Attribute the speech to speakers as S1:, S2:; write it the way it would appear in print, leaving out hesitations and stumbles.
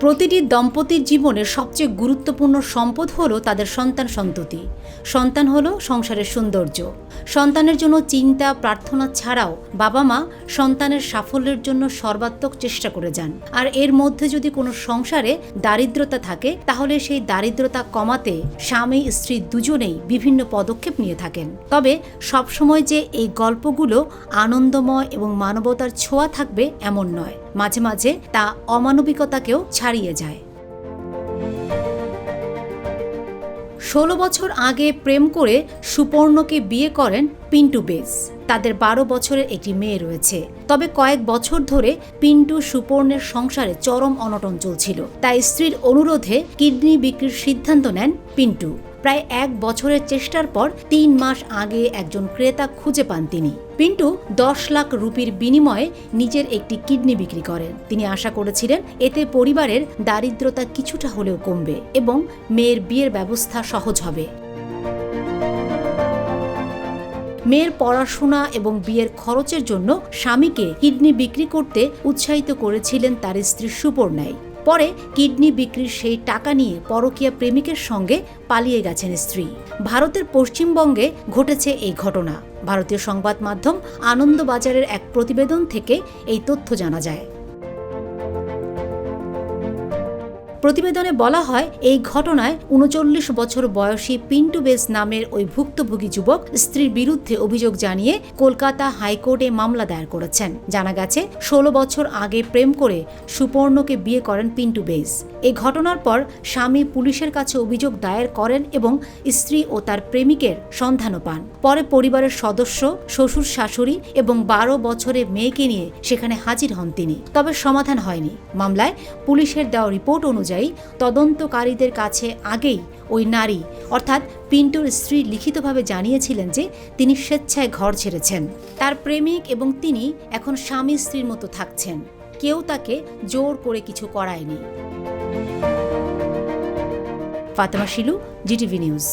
S1: প্রতিটি দম্পতির জীবনের সবচেয়ে গুরুত্বপূর্ণ সম্পদ হলো তাদের সন্তান-সন্ততি। সন্তান হলো সংসারের সৌন্দর্য। সন্তানের জন্য চিন্তা প্রার্থনা ছাড়াও বাবা-মা সন্তানের সাফল্যের জন্য সর্বাত্মক চেষ্টা করে যান। আর এর মধ্যে যদি কোনো সংসারে দারিদ্রতা থাকে, তাহলে সেই দারিদ্রতা কমাতে স্বামী স্ত্রী দুজনেই বিভিন্ন পদক্ষেপ নিয়ে থাকেন। তবে সবসময় যে এই গল্পগুলো আনন্দময় এবং মানবতার ছোঁয়া থাকবে এমন নয়। মাঝে মাঝে তা অমানবিকতাকেও ছাড়িয়ে যায়। 16 বছর আগে প্রেম করে সুপর্ণকে বিয়ে করেন পিন্টু বেস। তাদের 12 বছরের একটি মেয়ে রয়েছে। তবে কয়েক বছর ধরে পিন্টু সুপর্ণের সংসারে চরম অনটন চলছিল। তাই স্ত্রীর অনুরোধে কিডনি বিক্রির সিদ্ধান্ত নেন পিন্টু। প্রায় 1 বছরের চেষ্টার পর 3 মাস আগে একজন ক্রেতা খুঁজে পান তিনি। পিন্টু 10 লাখ রুপির বিনিময়ে নিজের একটি কিডনি বিক্রি করেন। তিনি আশা করেছিলেন এতে পরিবারের দারিদ্রতা কিছুটা হলেও কমবে এবং মেয়ের বিয়ের ব্যবস্থা সহজ হবে। মেয়ের পড়াশোনা এবং বিয়ের খরচের জন্য স্বামীকে কিডনি বিক্রি করতে উৎসাহিত করেছিলেন তার স্ত্রী সুপর্ণাই। পরে কিডনি বিক্রির সেই টাকা নিয়ে পরকীয়া প্রেমিকের সঙ্গে পালিয়ে গেছেন স্ত্রী। ভারতের পশ্চিমবঙ্গে ঘটেছে এই ঘটনা। ভারতীয় সংবাদ মাধ্যম আনন্দবাজারের এক প্রতিবেদন থেকে এই তথ্য জানা যায়। প্রতিবেদনে বলা হয়, এই ঘটনায় 39 বছর বয়সী পিন্টু বেস নামের ওই ভুক্তভোগী যুবক স্ত্রীর বিরুদ্ধে অভিযোগ জানিয়ে কলকাতা হাইকোর্টে মামলা দায়ের করেছেন। জানা গেছে 16 বছর আগে প্রেম করে সুপর্ণকে বিয়ে করেন পিন্টু বেস। এই ঘটনার পর স্বামী পুলিশের কাছে অভিযোগ দায়ের করেন এবং স্ত্রী ও তার প্রেমিকের সন্ধানও পান। পরে পরিবারের সদস্য, শ্বশুর শাশুড়ি এবং 12 বছরের মেয়েকে নিয়ে সেখানে হাজির হন তিনি। তবে সমাধান হয়নি। মামলায় পুলিশের দেওয়া রিপোর্ট অনুযায়ী তদন্তকারীদের কাছে আগেই ওই নারী অর্থাৎ পিন্টুর স্ত্রী লিখিতভাবে জানিয়েছিলেন যে তিনি স্বেচ্ছায় ঘর ছেড়েছেন। তার প্রেমিক এবং তিনি এখন স্বামী স্ত্রীর মতো থাকছেন। কেউ তাকে জোর করে কিছু করায়নি। Fatema Shilu, GTV news.